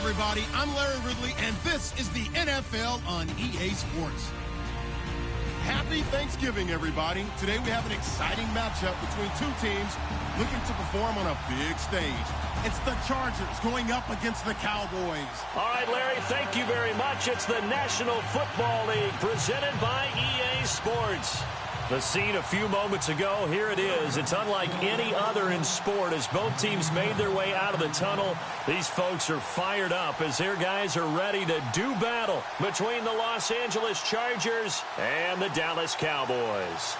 everybody. I'm Larry Ridley, and this is the NFL on EA Sports. Happy Thanksgiving, everybody. Today we have an exciting matchup between two teams looking to perform on a big stage. It's the Chargers going up against the Cowboys. All right, Larry, thank you very much. It's the National Football League presented by EA Sports. The scene a few moments ago, here it is. It's unlike any other in sport as both teams made their way out of the tunnel. These folks are fired up as their guys are ready to do battle between the Los Angeles Chargers and the Dallas Cowboys.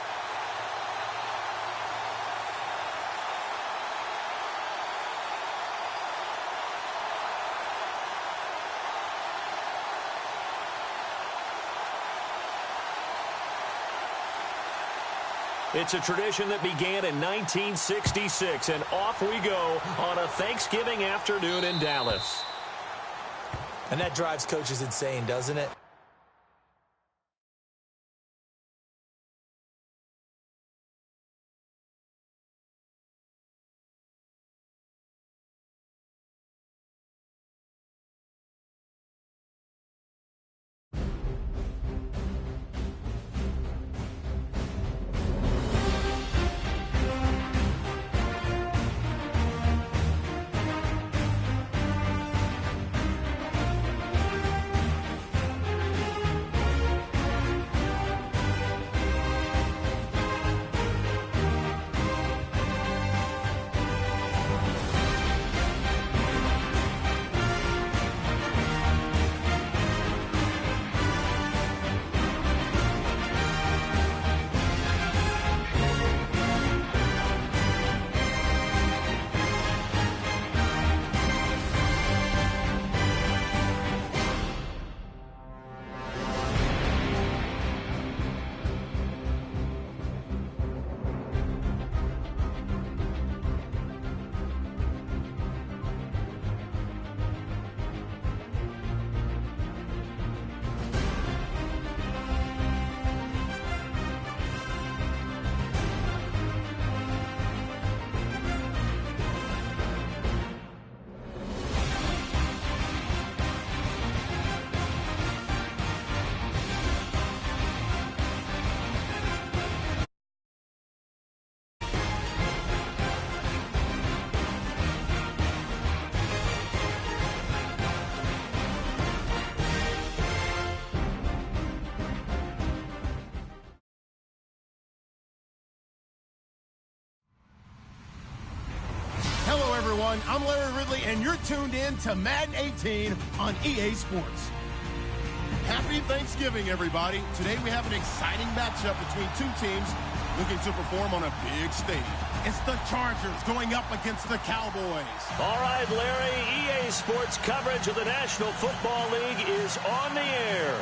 It's a tradition that began in 1966, and off we go on a Thanksgiving afternoon in Dallas. And that drives coaches insane, doesn't it? Hello, everyone. I'm Larry Ridley, and you're tuned in to Madden 18 on EA Sports. Happy Thanksgiving, everybody. Today we have an exciting matchup between two teams looking to perform on a big stage. It's the Chargers going up against the Cowboys. All right, Larry, EA Sports coverage of the National Football League is on the air.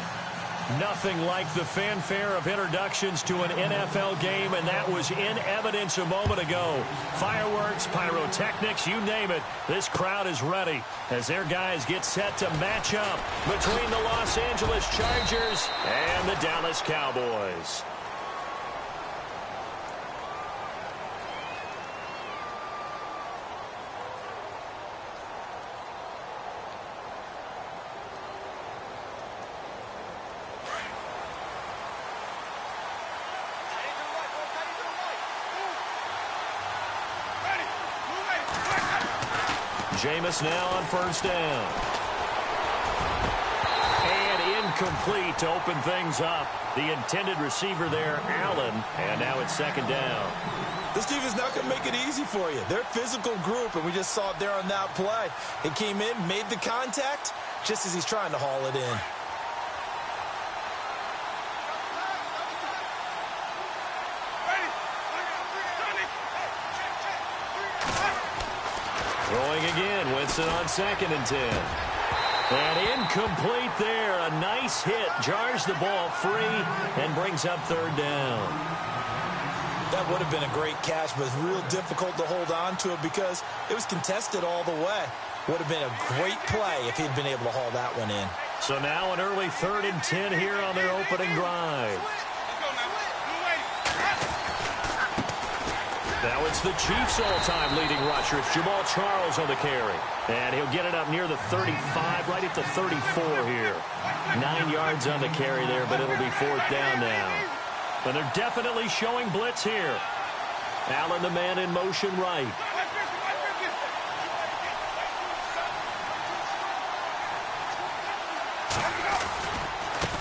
Nothing like the fanfare of introductions to an NFL game, and that was in evidence a moment ago. Fireworks, pyrotechnics, you name it. This crowd is ready as their guys get set to match up between the Los Angeles Chargers and the Dallas Cowboys. Jameis now on first down. And incomplete to open things up. The intended receiver there, Allen, and now it's second down. This defense not going to make it easy for you. They're a physical group, and we just saw it there on that play. It came in, made the contact, just as he's trying to haul it in. Throwing again, Winston on 2nd and 10. And incomplete there. A nice hit. Jars the ball free and brings up third down. That would have been a great catch, but it's real difficult to hold on to it because it was contested all the way. Would have been a great play if he'd been able to haul that one in. So now an early 3rd and 10 here on their opening drive. Now it's the Chiefs' all-time leading rusher. It's Jamal Charles on the carry. And he'll get it up near the 35, right at the 34 here. 9 yards on the carry there, but it'll be 4th down now. And they're definitely showing blitz here. Allen, the man in motion right.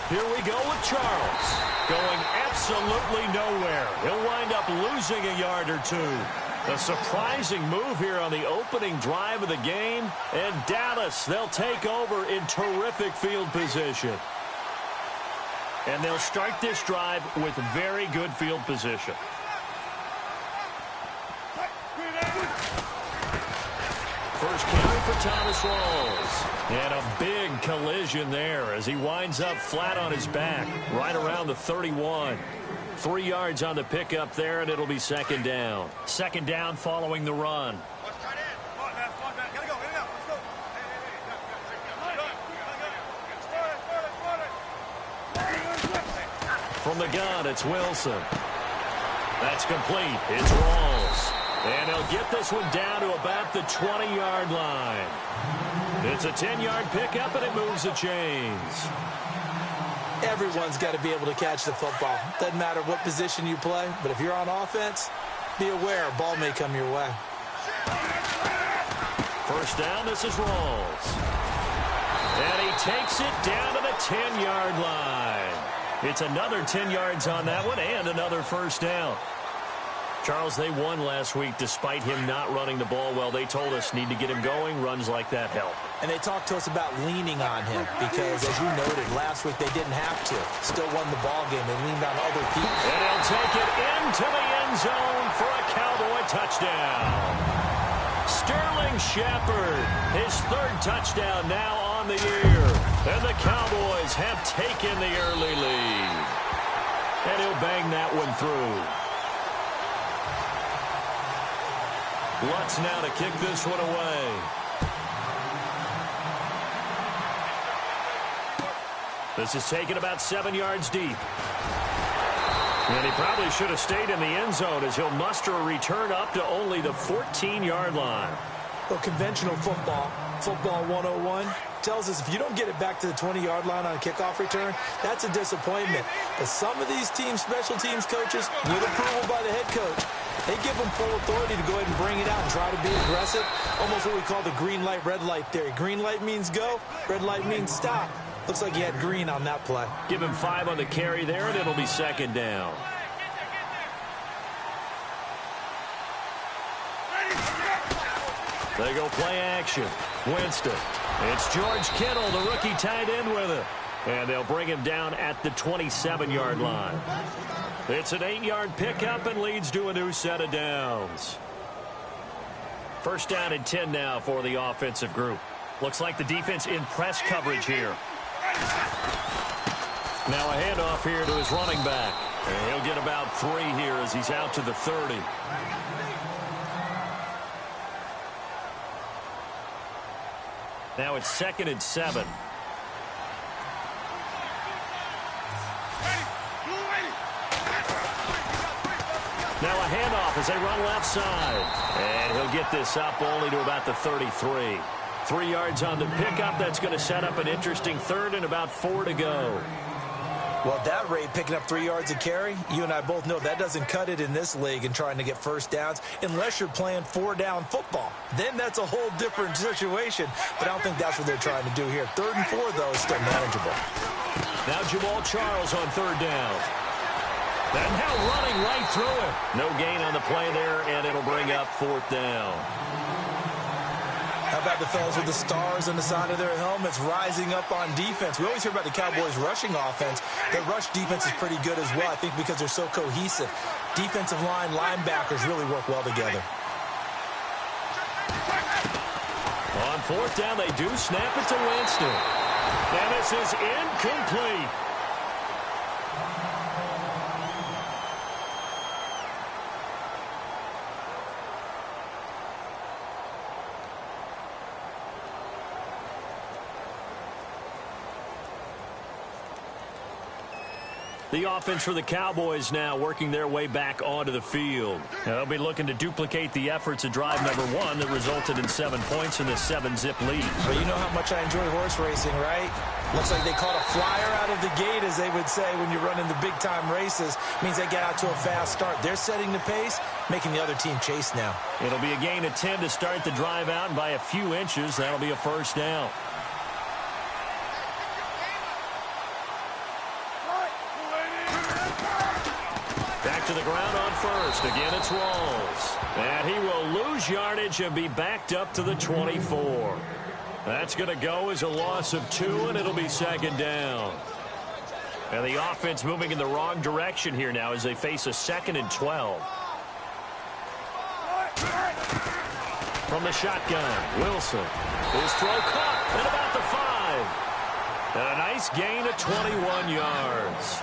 Here we go with Charles. Going absolutely nowhere. He'll wind up losing a yard or two. A surprising move here on the opening drive of the game. And Dallas, they'll take over in terrific field position. And they'll start this drive with very good field position. First carry for Thomas Rawls. And a big collision there as he winds up flat on his back right around the 31. 3 yards on the pickup there, and it'll be 2nd down. 2nd down following the run. From the gun, it's Wilson. That's complete. It's Rawls. And he'll get this one down to about the 20-yard line. It's a 10-yard pickup, and it moves the chains. Everyone's got to be able to catch the football. Doesn't matter what position you play, but if you're on offense, be aware a ball may come your way. First down, this is Rawls. And he takes it down to the 10-yard line. It's another 10 yards on that one and another first down. Charles, they won last week despite him not running the ball well. They told us need to get him going. Runs like that help. And they talked to us about leaning on him because, as you noted, last week they didn't have to. Still won the ball game. They leaned on other people. And he'll take it into the end zone for a Cowboy touchdown. Sterling Shepard, his 3rd touchdown now on the year. And the Cowboys have taken the early lead. And he'll bang that one through. Lutz now to kick this one away. This is taken about 7 yards deep. And he probably should have stayed in the end zone as he'll muster a return up to only the 14-yard line. Well, conventional football 101, tells us if you don't get it back to the 20-yard line on a kickoff return, that's a disappointment. But some of these teams, special teams coaches, with approval by the head coach, they give them full authority to go ahead and bring it out and try to be aggressive. Almost what we call the green light, red light theory. Green light means go, red light means stop. Looks like he had green on that play. Give him 5 on the carry there, and it'll be 2nd down. They go play action. Winston. It's George Kittle, the rookie tight end with it. And they'll bring him down at the 27-yard line. It's an 8-yard pickup and leads to a new set of downs. First down and 10 now for the offensive group. Looks like the defense in press coverage here. Now a handoff here to his running back. And he'll get about 3 here as he's out to the 30. Now it's 2nd and 7. Now a handoff as they run left side. And he'll get this up only to about the 33. 3 yards on the pickup. That's going to set up an interesting 3rd and about 4 to go. Well, at that rate, picking up 3 yards a carry, you and I both know that doesn't cut it in this league and trying to get first downs unless you're playing 4-down football. Then that's a whole different situation. But I don't think that's what they're trying to do here. 3rd and 4, though, is still manageable. Now Jamal Charles on 3rd down. And now running right through it. No gain on the play there, and it'll bring up 4th down. How about the fellas with the stars on the side of their helmets rising up on defense? We always hear about the Cowboys' rushing offense. Their rush defense is pretty good as well, I think, because they're so cohesive. Defensive line, linebackers really work well together. On 4th down, they do snap it to Winston. And this is incomplete. The offense for the Cowboys now working their way back onto the field. They'll be looking to duplicate the efforts of drive number 1 that resulted in 7 points in this 7-zip lead. Well, you know how much I enjoy horse racing, right? Looks like they caught a flyer out of the gate, as they would say when you're running the big-time races. Means they get out to a fast start. They're setting the pace, making the other team chase now. It'll be a gain of 10 to start the drive out, and by a few inches, that'll be a first down. Back to the ground on first. Again, it's Rawls. And he will lose yardage and be backed up to the 24. That's going to go as a loss of 2, and it'll be second down. And the offense moving in the wrong direction here now as they face a 2nd and 12. From the shotgun, Wilson. His throw caught at about the 5. And a nice gain of 21 yards.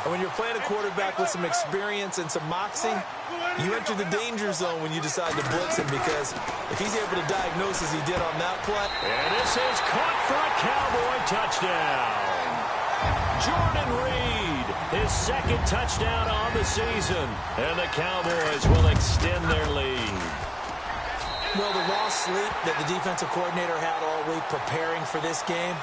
And when you're playing a quarterback with some experience and some moxie, you enter the danger zone when you decide to blitz him, because if he's able to diagnose as he did on that play. And this is caught for a Cowboy touchdown. Jordan Reed, his 2nd touchdown on the season. And the Cowboys will extend their lead. Well, the raw sleep that the defensive coordinator had all week preparing for this game,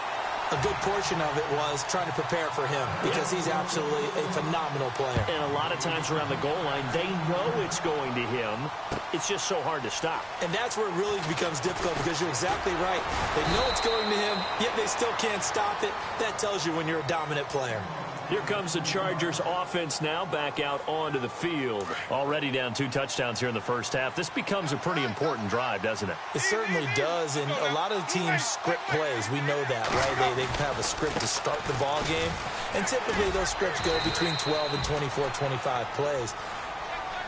a good portion of it was trying to prepare for him, because he's absolutely a phenomenal player. And a lot of times around the goal line, they know it's going to him. It's just so hard to stop. And that's where it really becomes difficult, because you're exactly right. They know it's going to him, yet they still can't stop it. That tells you when you're a dominant player. Here comes the Chargers offense now back out onto the field. Already down 2 touchdowns here in the first half. This becomes a pretty important drive, doesn't it? It certainly does, and a lot of the teams script plays. We know that, right? They have a script to start the ball game, and typically those scripts go between 12 and 24, 25 plays.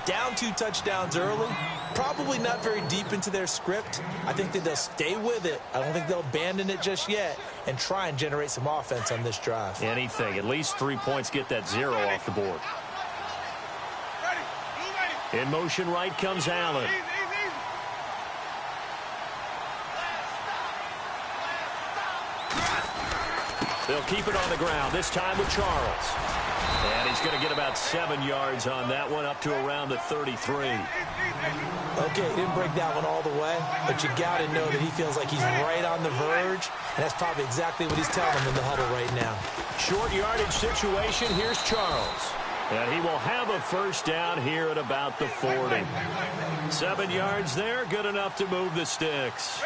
Down 2 touchdowns early, probably not very deep into their script. I think that they'll stay with it. I don't think they'll abandon it just yet and try and generate some offense on this drive. Anything. At least 3 points, get that 0 off the board. In motion right comes Allen. They'll keep it on the ground, this time with Charles. And he's going to get about 7 yards on that one, up to around the 33. Okay, he didn't break that one all the way, but you got to know that he feels like he's right on the verge, and that's probably exactly what he's telling them in the huddle right now. Short yardage situation. Here's Charles. And he will have a first down here at about the 40. 7 yards there, good enough to move the sticks.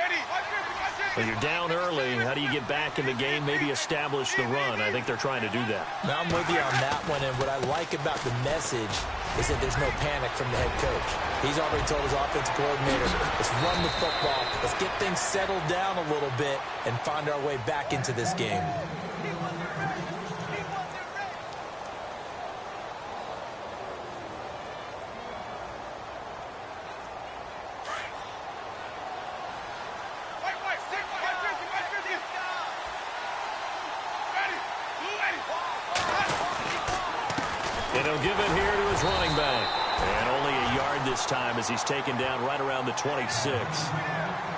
When you're down early, how do you get back in the game, maybe establish the run? I think they're trying to do that. Now, I'm with you on that one, and what I like about the message is that there's no panic from the head coach. He's already told his offensive coordinator, let's run the football, let's get things settled down a little bit and find our way back into this game. And he'll give it here to his running back. And only a yard this time as he's taken down right around the 26.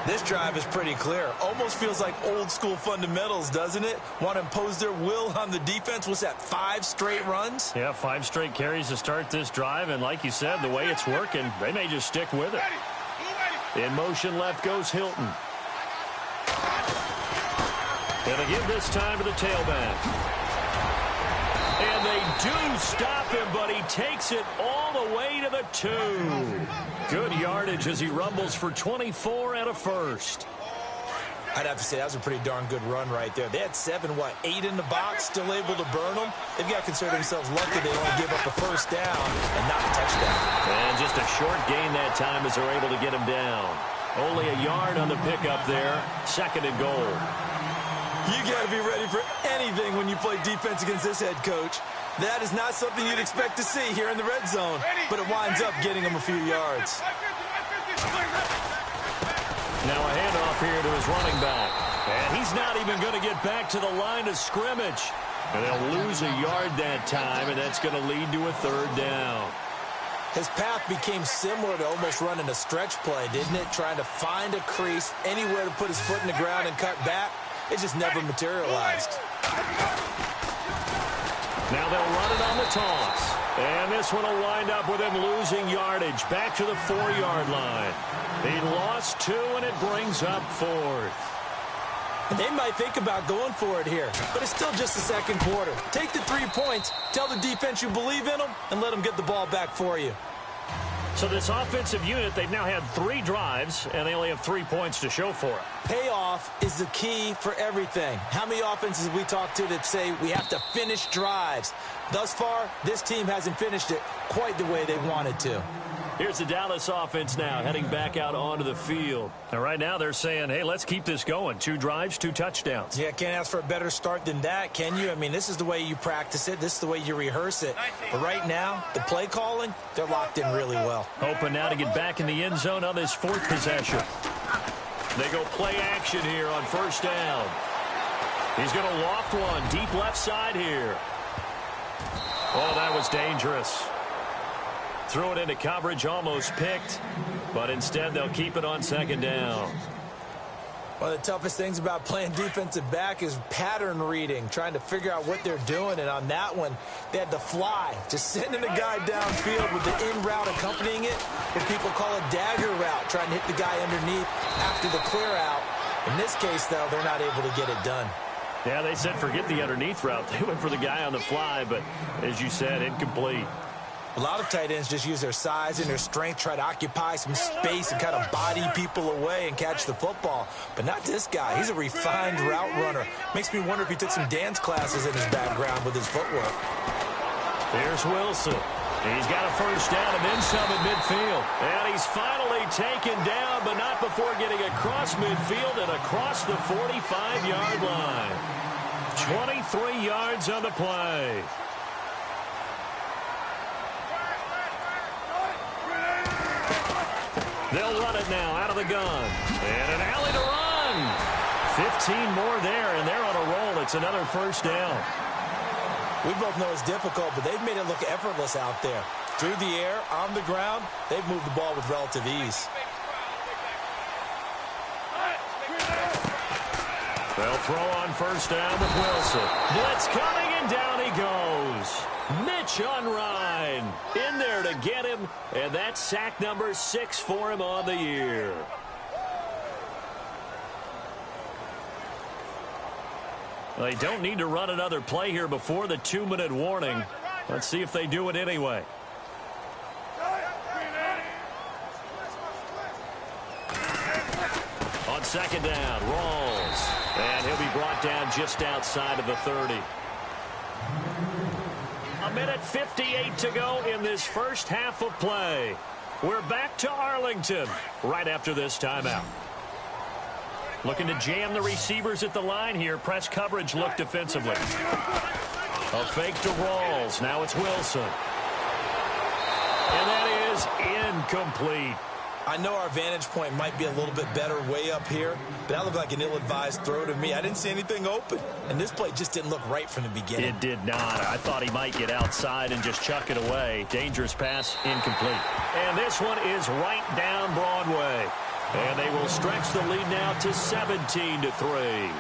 This drive is pretty clear. Almost feels like old school fundamentals, doesn't it? Want to impose their will on the defense. What's that, 5 straight runs? Yeah, 5 straight carries to start this drive. And like you said, the way it's working, they may just stick with it. In motion left goes Hilton. And again this time to the tailback. And they do stop him, but he takes it all the way to the 2. Good yardage as he rumbles for 24 and a first. I'd have to say that was a pretty darn good run right there. They had 8 in the box, still able to burn them. They've got to consider themselves lucky they only give up a first down and not a touchdown. And just a short gain that time as they're able to get him down. Only a yard on the pickup there. 2nd and goal. You got to be ready for anything when you play defense against this head coach. That is not something you'd expect to see here in the red zone, but it winds up getting him a few yards. Now a handoff here to his running back. And he's not even going to get back to the line of scrimmage. And they'll lose a yard that time, and that's going to lead to a 3rd down. His path became similar to almost running a stretch play, didn't it? Trying to find a crease, anywhere to put his foot in the ground and cut back. It just never materialized. Now they'll run it on the toss. And this one will wind up with him losing yardage back to the 4-yard line. He lost 2, and it brings up 4th. They might think about going for it here, but it's still just the second quarter. Take the 3 points, tell the defense you believe in them, and let them get the ball back for you. So this offensive unit, they've now had 3 drives, and they only have 3 points to show for it. Payoff is the key for everything. How many offenses we talk to that say we have to finish drives? Thus far, this team hasn't finished it quite the way they wanted to. Here's the Dallas offense now heading back out onto the field. And right now they're saying, hey, let's keep this going. 2 drives, 2 touchdowns. Yeah, can't ask for a better start than that, can you? I mean, this is the way you practice it. This is the way you rehearse it. But right now, the play calling, they're locked in really well. Hoping now to get back in the end zone on this 4th possession. They go play action here on 1st down. He's going to loft one deep left side here. Oh, that was dangerous. Threw it into coverage, almost picked, but instead they'll keep it on 2nd down. One of the toughest things about playing defensive back is pattern reading, trying to figure out what they're doing. And on that one, they had the fly, just sending a guy downfield with the in route accompanying it, what people call a dagger route, trying to hit the guy underneath after the clear out. In this case, though, they're not able to get it done. Yeah, they said forget the underneath route. They went for the guy on the fly, but as you said, incomplete. A lot of tight ends just use their size and their strength, try to occupy some space and kind of body people away and catch the football. But not this guy. He's a refined route runner. Makes me wonder if he took some dance classes in his background with his footwork. Here's Wilson. He's got a 1st down and then some at midfield. And he's finally taken down, but not before getting across midfield and across the 45-yard line. 23 yards on the play. They'll run it now out of the gun. And an alley to run. 15 more there, and they're on a roll. It's another 1st down. We both know it's difficult, but they've made it look effortless out there. Through the air, on the ground, they've moved the ball with relative ease. They'll throw on 1st down with Wilson. Blitz coming, and down he goes. Mitch Unrein in there to get him, and that's sack number 6 for him on the year. They don't need to run another play here before the 2-minute warning. Let's see if they do it anyway. On 2nd down, Rawls. And he'll be brought down just outside of the 30. A minute 58 to go in this first half of play. We're back to Arlington right after this timeout. Looking to jam the receivers at the line here. Press coverage look defensively. A fake to Rawls. Now it's Wilson. And that is incomplete. I know our vantage point might be a little bit better way up here, but that looked like an ill-advised throw to me. I didn't see anything open, and this play just didn't look right from the beginning. It did not. I thought he might get outside and just chuck it away. Dangerous pass, incomplete. And this one is right down Broadway. And they will stretch the lead now to 17-3.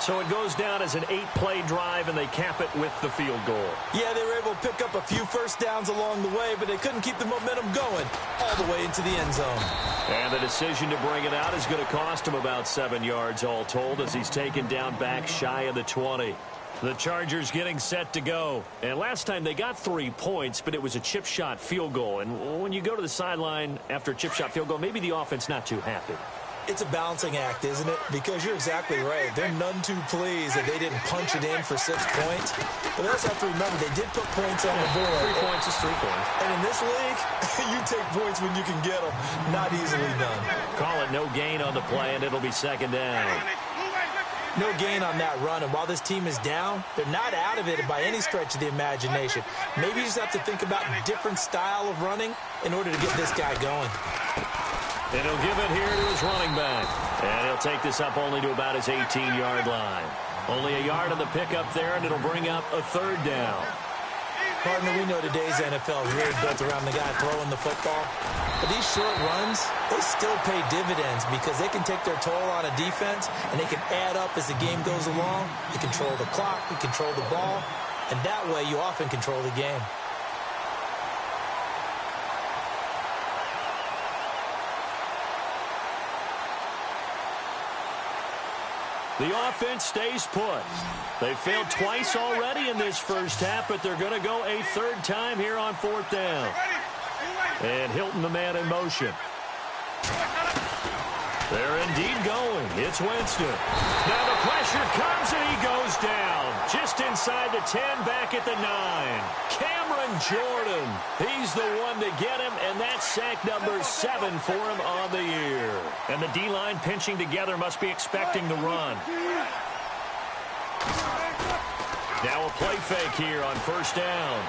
So it goes down as an 8-play drive, and they cap it with the field goal. Yeah, they were able to pick up a few first downs along the way, but they couldn't keep the momentum going all the way into the end zone. And the decision to bring it out is going to cost him about 7 yards all told as he's taken down back shy of the 20. The Chargers getting set to go. And last time they got 3 points, but it was a chip shot field goal. And when you go to the sideline after a chip shot field goal, maybe the offense not too happy. It's a balancing act, isn't it? Because you're exactly right. They're none too pleased that they didn't punch it in for 6 points. But they also have to remember they did put points on the board. 3 points is 3 points. And in this league, you take points when you can get them. Not easily done. Call it no gain on the play, and it'll be 2nd down. No gain on that run, and while this team is down, they're not out of it by any stretch of the imagination. Maybe you just have to think about a different style of running in order to get this guy going. And he'll give it here to his running back. And he'll take this up only to about his 18-yard line. Only a yard on the pickup there, and it'll bring up a 3rd down. Partner, we know today's NFL is really built around the guy throwing the football. But these short runs, they still pay dividends because they can take their toll on a defense, and they can add up as the game goes along. They control the clock, they control the ball. and that way you often control the game. The offense stays put. They failed twice already in this first half, but they're going to go a third time here on fourth down. And Hilton, the man in motion. They're indeed going. It's Winston. Now the pressure comes, and he goes down. Just inside the 10, back at the 9. Cameron Jordan. He's the one to get him, and that's sack number 7 for him on the year. And the D-line pinching together must be expecting the run. Now a play fake here on first down.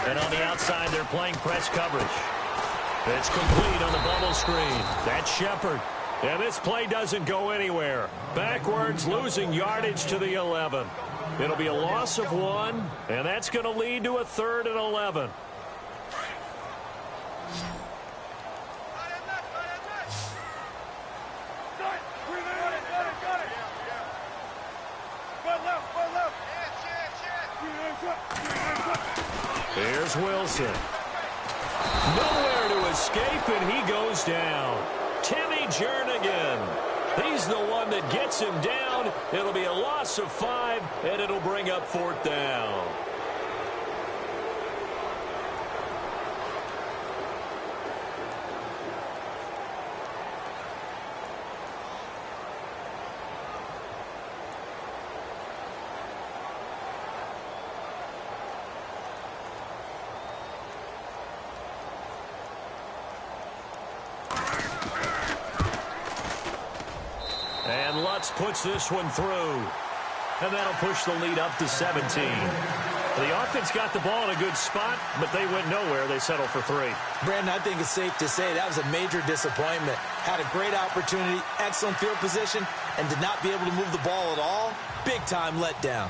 And on the outside, they're playing press coverage. It's complete on the bubble screen. That's Shepard. And this play doesn't go anywhere. Backwards, losing yardage to the 11. It'll be a loss of 1, and that's going to lead to a 3rd and 11. Here's Wilson. Nowhere to escape, and he goes down. Timmy Jernigan. He's the one that gets him down. It'll be a loss of 5, and it'll bring up fourth down. And Lutz puts this one through. And that'll push the lead up to 17. The offense got the ball in a good spot, but they went nowhere. They settled for 3. Brandon, I think it's safe to say that was a major disappointment. Had a great opportunity, excellent field position, and did not be able to move the ball at all. Big-time letdown.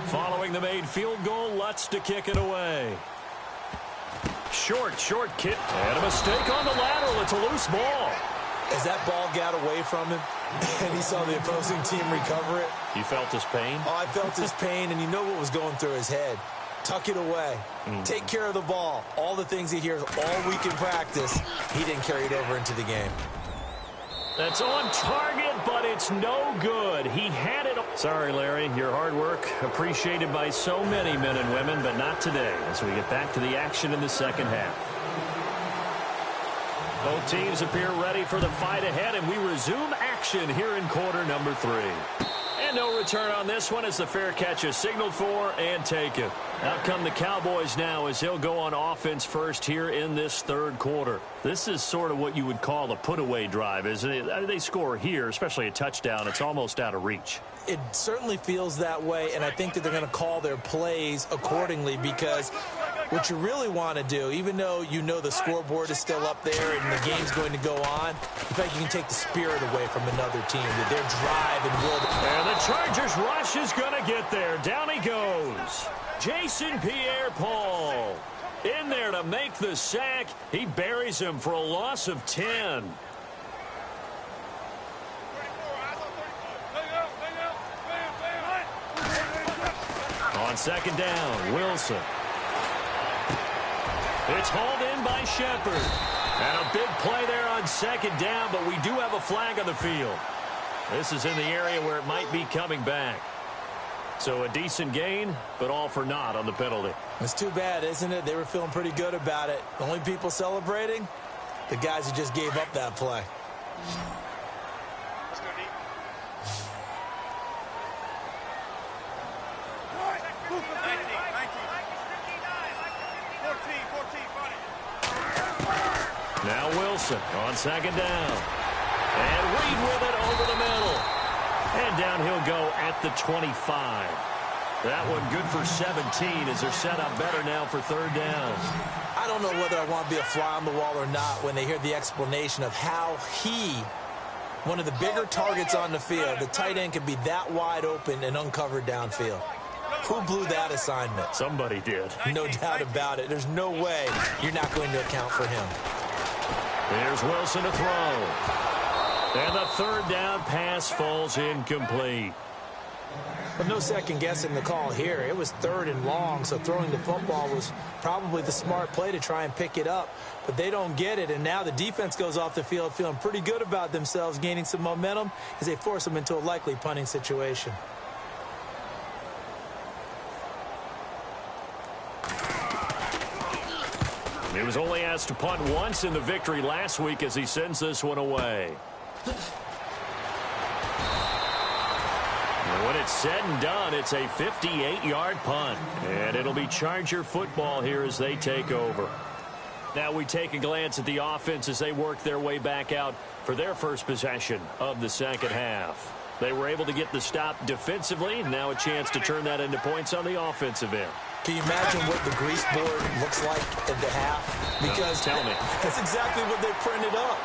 Following the made field goal, Lutz to kick it away. Short kick, and a mistake on the lateral. It's a loose ball. As that ball got away from him, and he saw the opposing team recover it. You felt his pain? Oh, I felt his pain, and you know what was going through his head. Tuck it away. Take care of the ball. All the things he hears all week in practice, he didn't carry it over into the game. That's on target, but it's no good. He had it. Sorry, Larry. Your hard work appreciated by so many men and women, but not today as we get back to the action in the second half. Both teams appear ready for the fight ahead, and we resume action here in quarter number 3. And no return on this one as the fair catch is signaled for and taken. Out come the Cowboys now as he'll go on offense first here in this third quarter. This is sort of what you would call a put-away drive, isn't it? They score here, especially a touchdown. It's almost out of reach. It certainly feels that way, and I think that they're going to call their plays accordingly because what you really want to do, even though you know the scoreboard is still up there and the game's going to go on, in fact, you can take the spirit away from another team, that their drive and will. And the Chargers rush is going to get there. Down he goes. Jason Pierre-Paul in there to make the sack. He buries him for a loss of 10. On second down, Wilson. It's hauled in by Shepard. And a big play there on second down, but we do have a flag on the field. This is in the area where it might be coming back. So a decent gain, but all for naught on the penalty. It's too bad, isn't it? They were feeling pretty good about it. The only people celebrating, the guys who just gave up that play. Now Wilson on second down. And Reed with it over the middle. And down he'll go at the 25. That one good for 17 as they're set up better now for third down. I don't know whether I want to be a fly on the wall or not when they hear the explanation of how one of the bigger targets on the field, the tight end, could be that wide open and uncovered downfield. Who blew that assignment? Somebody did. No doubt about it. There's no way you're not going to account for him. Here's Wilson to throw. And the third down pass falls incomplete. But no second guessing the call here. It was 3rd and long, so throwing the football was probably the smart play to try and pick it up. But they don't get it, and now the defense goes off the field feeling pretty good about themselves, gaining some momentum as they force them into a likely punting situation. He was only asked to punt once in the victory last week as he sends this one away. When it's said and done, it's a 58-yard punt. And it'll be Charger football here as they take over. Now we take a glance at the offense as they work their way back out for their first possession of the second half. They were able to get the stop defensively. Now a chance to turn that into points on the offensive end. Can you imagine what the grease board looks like at the half? Because tell me. That's exactly what they printed up.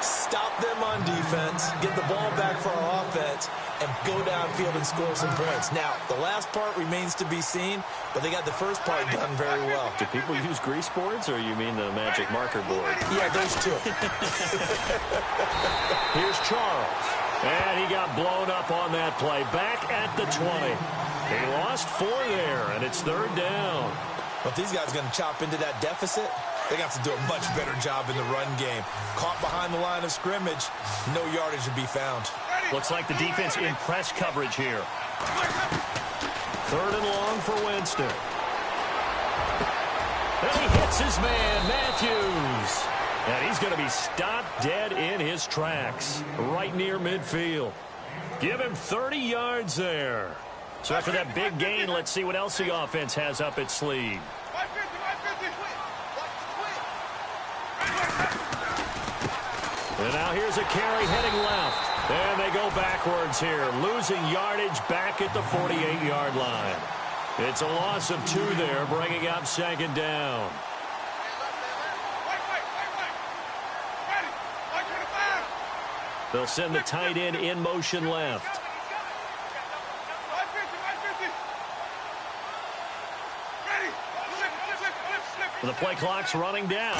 Stop them on defense, get the ball back for our offense, and go downfield and score some points. Now, the last part remains to be seen, but they got the first part done very well. Do people use grease boards, or you mean the magic marker board? Yeah, those two. Here's Charles. And he got blown up on that play. Back at the 20. He lost 4 there, and it's third down. But if these guys are going to chop into that deficit, they're going to have to do a much better job in the run game. Caught behind the line of scrimmage, no yardage to be found. Looks like the defense in press coverage here. Third and long for Winston. And he hits his man, Matthews. And he's going to be stopped dead in his tracks, right near midfield. Give him 30 yards there. So after that big gain, let's see what else the offense has up its sleeve. And now here's a carry heading left. And they go backwards here, losing yardage back at the 48-yard line. It's a loss of 2 there, bringing up second down. They'll send the tight end in motion left. The play clock's running down.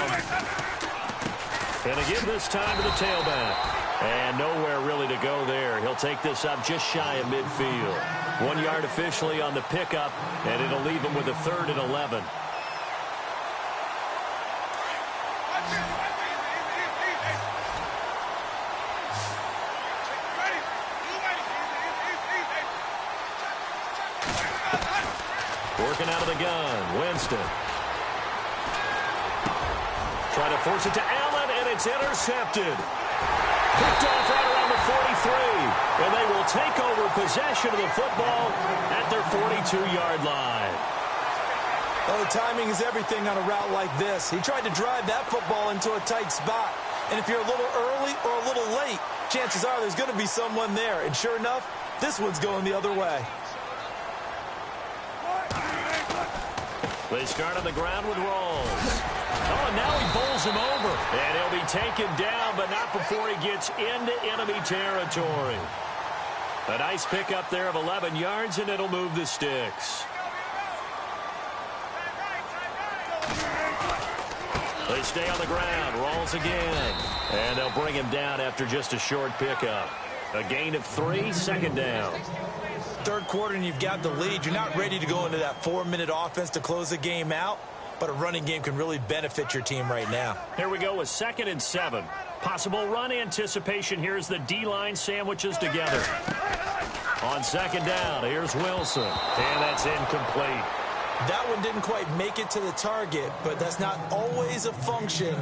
And they give this time to the tailback. And nowhere really to go there. He'll take this up just shy of midfield. 1 yard officially on the pickup, and it'll leave him with a 3rd and 11. Working out of the gun, Winston. Trying to force it to Allen, and it's intercepted. Picked off right around the 43, and they will take over possession of the football at their 42-yard line. Well, the timing is everything on a route like this. He tried to drive that football into a tight spot, and if you're a little early or a little late, chances are there's going to be someone there, and sure enough, this one's going the other way. They start on the ground with Rawls. Oh, and now he bowls him over. And he'll be taken down, but not before he gets into enemy territory. A nice pickup there of 11 yards, and it'll move the sticks. They stay on the ground. Rawls again. And they'll bring him down after just a short pickup. A gain of 3, second down. Third quarter and you've got the lead. You're not ready to go into that 4-minute offense to close the game out, but a running game can really benefit your team right now. Here we go with 2nd and 7. Possible run anticipation here as the D-line sandwiches together. On 2nd down, here's Wilson. And that's incomplete. That one didn't quite make it to the target, but that's not always a function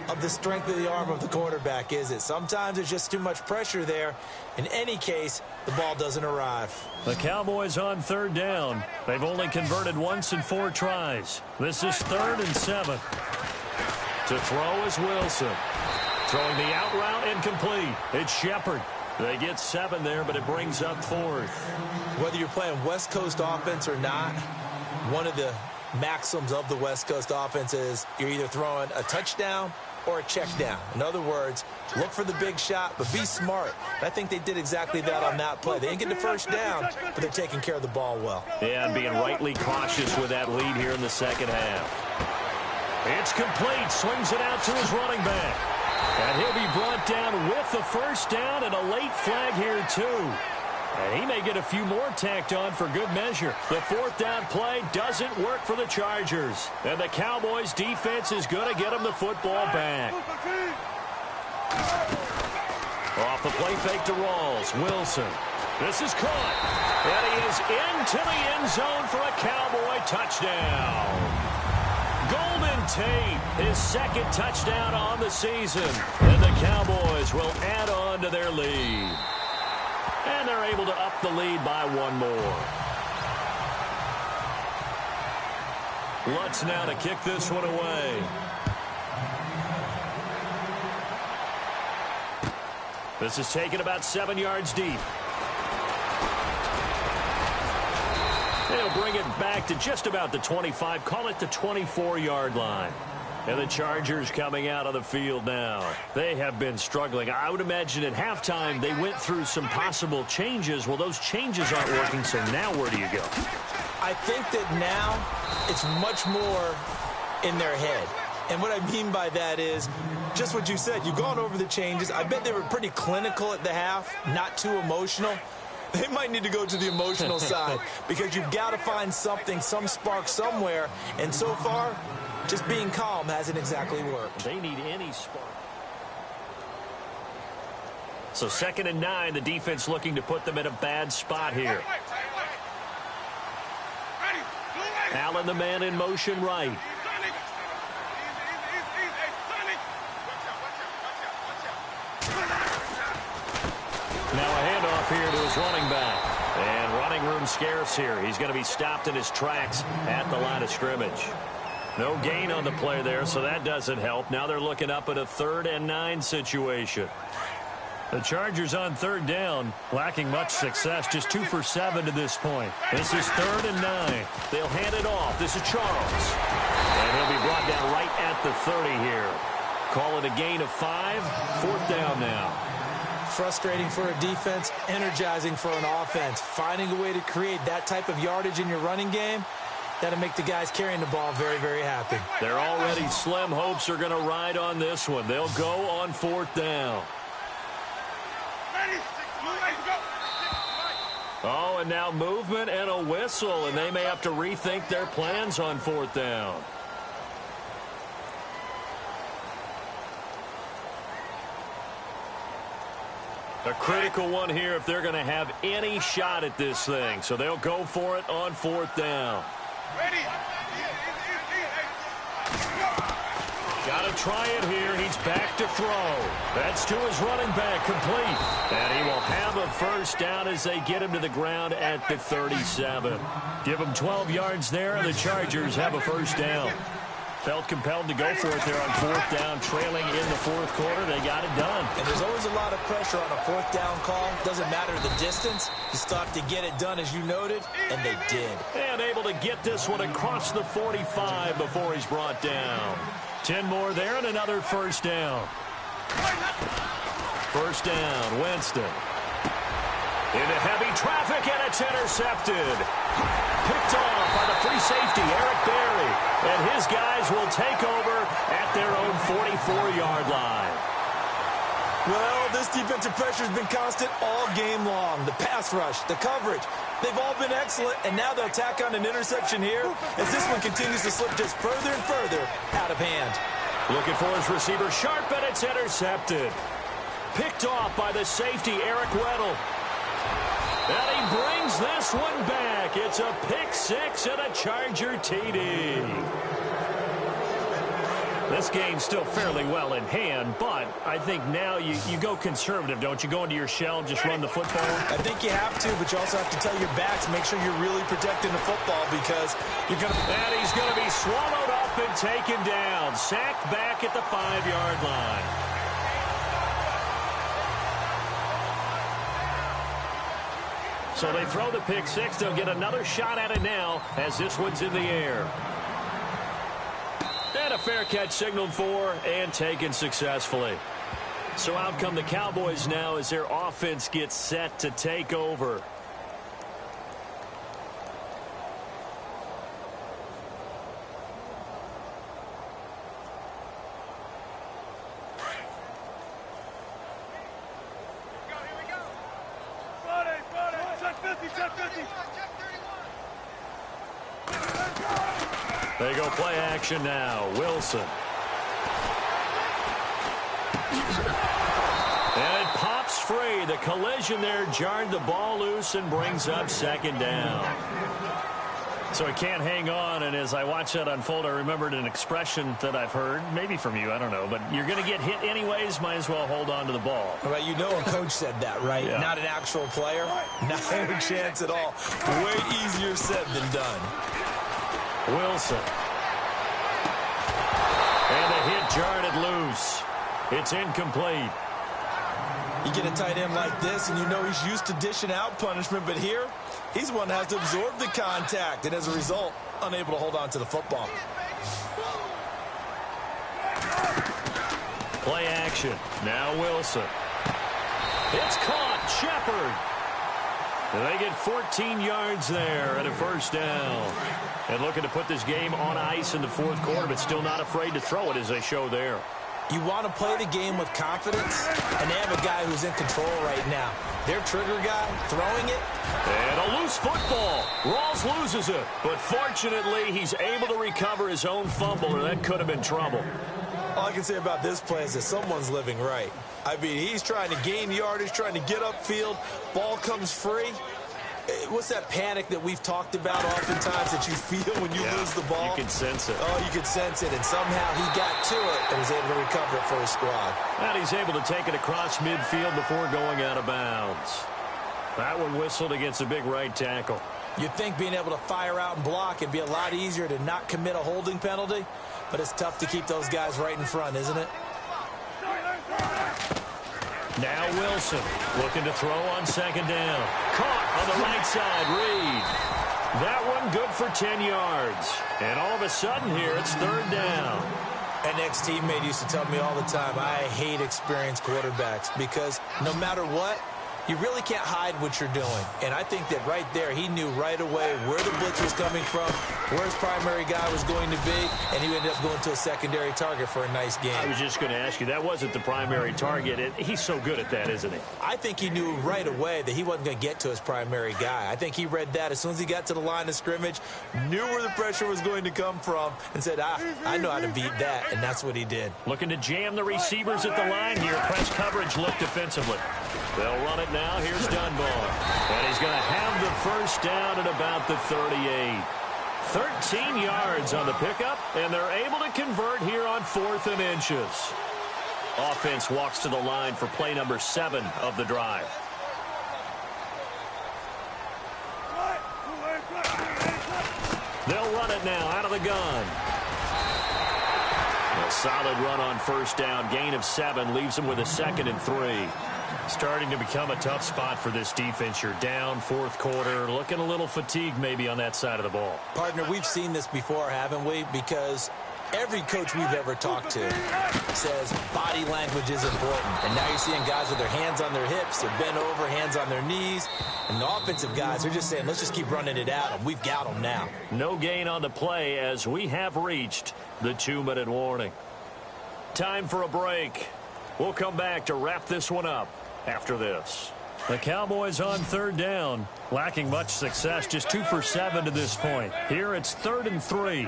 of the strength of the arm of the quarterback, is it? Sometimes there's just too much pressure there. In any case, the ball doesn't arrive. The Cowboys on 3rd down. They've only converted once in 4 tries. This is 3rd and 7. To throw is Wilson. Throwing the out route incomplete. It's Shepard. They get 7 there, but it brings up 4th. Whether you're playing West Coast offense or not, one of the maxims of the West Coast offense is you're either throwing a touchdown or a check down. In other words, look for the big shot, but be smart. I think they did exactly that on that play. They didn't get the first down, but they're taking care of the ball well. Yeah, and being rightly cautious with that lead here in the second half. It's complete. Swings it out to his running back. And he'll be brought down with the first down and a late flag here, too. And he may get a few more tacked on for good measure. The 4th down play doesn't work for the Chargers. And the Cowboys' defense is going to get them the football back. Off the play fake to Rawls. Wilson. This is caught. And he is into the end zone for a Cowboy touchdown. Golden Tate, his 2nd touchdown on the season. And the Cowboys will add on to their lead. And they're able to up the lead by 1 more. Lutz now to kick this one away. This is taken about 7 yards deep. They'll bring it back to just about the 25, call it the 24-yard line. And the Chargers coming out of the field now. They have been struggling. I would imagine at halftime they went through some possible changes. Well, those changes aren't working, so now where do you go? I think that now it's much more in their head. And what I mean by that is just what you said. You've gone over the changes. I bet they were pretty clinical at the half, not too emotional. They might need to go to the emotional side because you've got to find something, some spark somewhere. And so far, just being calm hasn't exactly worked. They need any spark. So 2nd and 9, the defense looking to put them in a bad spot here. Allen, the man in motion right. Now a handoff here to his running back. And running room scarce here. He's going to be stopped in his tracks at the line of scrimmage. No gain on the play there, so that doesn't help. Now they're looking up at a 3rd and 9 situation. The Chargers on 3rd down, lacking much success, just 2 for 7 to this point. This is 3rd and 9. They'll hand it off. This is Charles. And he'll be brought down right at the 30 here. Call it a gain of 5. 4th down now. Frustrating for a defense, energizing for an offense. Finding a way to create that type of yardage in your running game, that'll make the guys carrying the ball very, very happy. Their already slim hopes are going to ride on this one. They'll go on 4th down. Oh, and now movement and a whistle, and they may have to rethink their plans on 4th down. A critical one here if they're going to have any shot at this thing. So they'll go for it on 4th down. Got to try it here. He's back to throw. That's to his running back, complete. And he will have a first down as they get him to the ground at the 37. Give him 12 yards there, and the Chargers have a first down. Felt compelled to go for it there on 4th down, trailing in the 4th quarter. They got it done. And there's always a lot of pressure on a 4th down call. Doesn't matter the distance. You still have to get it done, as you noted, and they did. And able to get this one across the 45 before he's brought down. 10 more there and another first down. First down, Winston. Into heavy traffic, and it's intercepted. Picked off by the free safety, Eric Berry. And his guys will take over at their own 44-yard line. Well, this defensive pressure has been constant all game long. The pass rush, the coverage, they've all been excellent, and now they'll tack on an interception here as this one continues to slip just further and further out of hand. Looking for his receiver, Sharp, and it's intercepted. Picked off by the safety, Eric Weddle. And he brings this one back. It's a pick six and a Charger TD. This game's still fairly well in hand, but I think now you go conservative, don't you? Go into your shell, just run the football? I think you have to, but you also have to tell your backs, make sure you're really protecting the football because you're going to... And he's going to be swallowed up and taken down. Sacked back at the 5-yard line. So they throw the pick six. They'll get another shot at it now as this one's in the air. And a fair catch signaled for and taken successfully. So out come the Cowboys now as their offense gets set to take over. They go play action now. Wilson. And it pops free. The collision there jarred the ball loose and brings up second down. So he can't hang on, and as I watch that unfold, I remembered an expression that I've heard, maybe from you, I don't know, but you're going to get hit anyways, might as well hold on to the ball. Well, you know a coach said that, right? Yeah. Not an actual player. Not a chance at all. Way easier said than done. Wilson. And the hit jarred it loose. It's incomplete. You get a tight end like this, and you know he's used to dishing out punishment, but here, he's one that has to absorb the contact, and as a result, unable to hold on to the football. Play action. Now Wilson. It's caught. Shepard. They get 14 yards there and a first down. And looking to put this game on ice in the fourth quarter, but still not afraid to throw it as they show there. You want to play the game with confidence, and they have a guy who's in control right now. Their trigger guy throwing it. And a loose football. Rawls loses it, but fortunately he's able to recover his own fumble, or that could have been trouble. All I can say about this play is that someone's living right. I mean, he's trying to gain yardage, trying to get upfield. Ball comes free. What's that panic that we've talked about oftentimes that you feel when you lose the ball? You can sense it. Oh, you can sense it, and somehow he got to it and was able to recover it for his squad. And he's able to take it across midfield before going out of bounds. That one whistled against a big right tackle. You'd think being able to fire out and block would be a lot easier to not commit a holding penalty, but it's tough to keep those guys right in front, isn't it? Now Wilson looking to throw on second down. Caught on the right side, Reed. That one good for 10 yards. And all of a sudden here, it's third down. An ex-teammate used to tell me all the time, I hate experienced quarterbacks because no matter what, you really can't hide what you're doing. And I think that right there, he knew right away where the blitz was coming from, where his primary guy was going to be, and he ended up going to a secondary target for a nice game. I was just going to ask you, that wasn't the primary target. He's so good at that, isn't he? I think he knew right away that he wasn't going to get to his primary guy. I think he read that as soon as he got to the line of scrimmage, knew where the pressure was going to come from, and said, I know how to beat that, and that's what he did. Looking to jam the receivers at the line here. Press coverage look defensively. They'll run it now. Here's Dunbar. And he's going to have the first down at about the 38. 13 yards on the pickup, and they're able to convert here on 4th and inches. Offense walks to the line for play number 7 of the drive. They'll run it now out of the gun. A solid run on first down. Gain of 7 leaves them with a 2nd and 3. Starting to become a tough spot for this defense. You're down, fourth quarter, looking a little fatigued maybe on that side of the ball. Partner, we've seen this before, haven't we? Because every coach we've ever talked to says body language is important. And now you're seeing guys with their hands on their hips, they're bent over, hands on their knees. And the offensive guys are just saying, let's just keep running it out, and we've got them now. No gain on the play as we have reached the 2-minute warning. Time for a break. We'll come back to wrap this one up after this. The Cowboys on third down, lacking much success, just 2 for 7 to this point. Here it's 3rd and 3.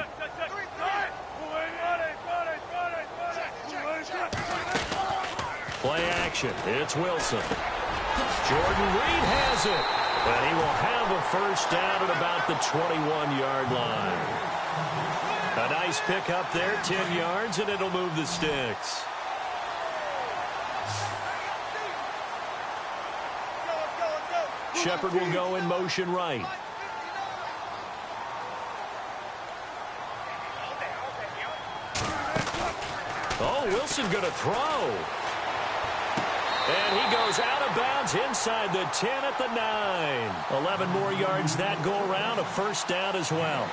Play action. It's Wilson. Jordan Reed has it. And he will have a first down at about the 21-yard line. A nice pick up there, 10 yards, and it'll move the sticks. Shepard will go in motion right. Oh, Wilson going to throw. And he goes out of bounds inside the 10 at the 9. 11 more yards that go around, a first down as well.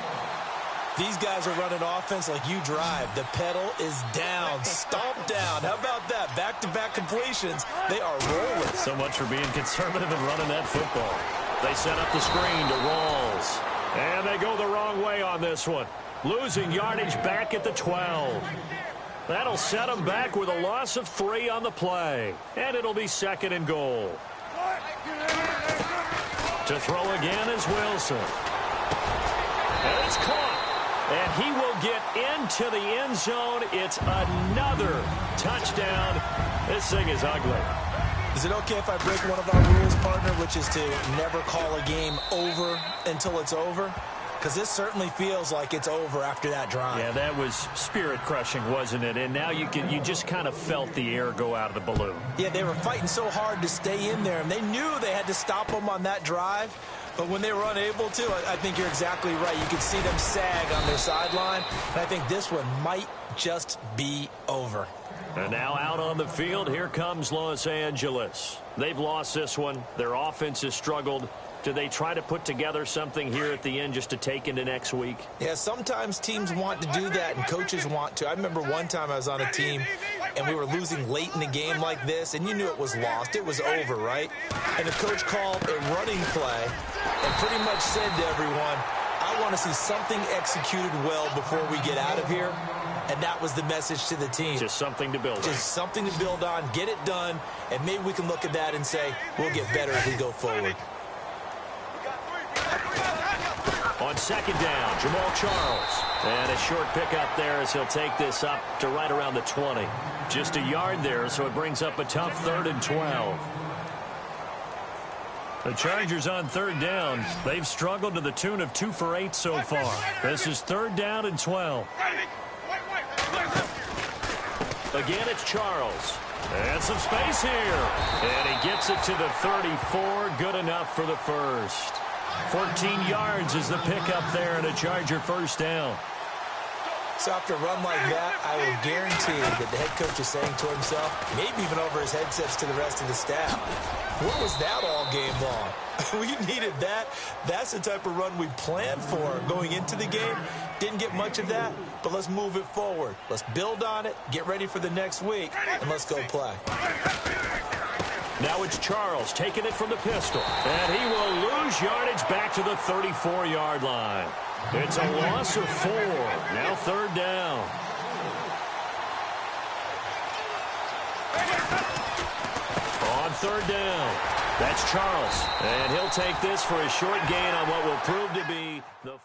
These guys are running offense like you drive. The pedal is down, stomped down. How about that? Back-to-back completions. They are rolling. So much for being conservative and running that football. They set up the screen to Rawls. And they go the wrong way on this one. Losing yardage back at the 12. That'll set them back with a loss of 3 on the play. And it'll be 2nd and goal. To throw again is Wilson. And it's caught. And he will get into the end zone. It's another touchdown. This thing is ugly. Is it okay if I break one of our rules, partner, which is to never call a game over until it's over? Because this certainly feels like it's over after that drive. Yeah, that was spirit-crushing, wasn't it? And now you just kind of felt the air go out of the balloon. Yeah, they were fighting so hard to stay in there, and they knew they had to stop them on that drive. But when they were unable to, I think you're exactly right. You could see them sag on their sideline, and I think this one might just be over. And now out on the field, here comes Los Angeles. They've lost this one. Their offense has struggled. Do they try to put together something here at the end just to take into next week? Yeah, sometimes teams want to do that, and coaches want to. I remember one time I was on a team, and we were losing late in the game like this, and you knew it was lost. It was over, right? And the coach called a running play and pretty much said to everyone, I want to see something executed well before we get out of here. And that was the message to the team. Just something to build on. Just something to build on, get it done, and maybe we can look at that and say, we'll get better as we go forward. On 2nd down, Jamal Charles. And a short pickup there as he'll take this up to right around the 20. Just a yard there, so it brings up a tough 3rd and 12. The Chargers on 3rd down. They've struggled to the tune of 2 for 8 so far. This is 3rd down and 12. Again, it's Charles. And some space here. And he gets it to the 34. Good enough for the first. 14 yards is the pickup there and a Charger first down. So after a run like that, I will guarantee that the head coach is saying to himself, maybe even over his headsets to the rest of the staff, what was that all game long? We needed that. That's the type of run we planned for going into the game. Didn't get much of that, but let's move it forward. Let's build on it, get ready for the next week, and let's go play. Now it's Charles taking it from the pistol. And he will lose yardage back to the 34-yard line. It's a loss of 4. Now 3rd down. On 3rd down, that's Charles. And he'll take this for a short gain on what will prove to be the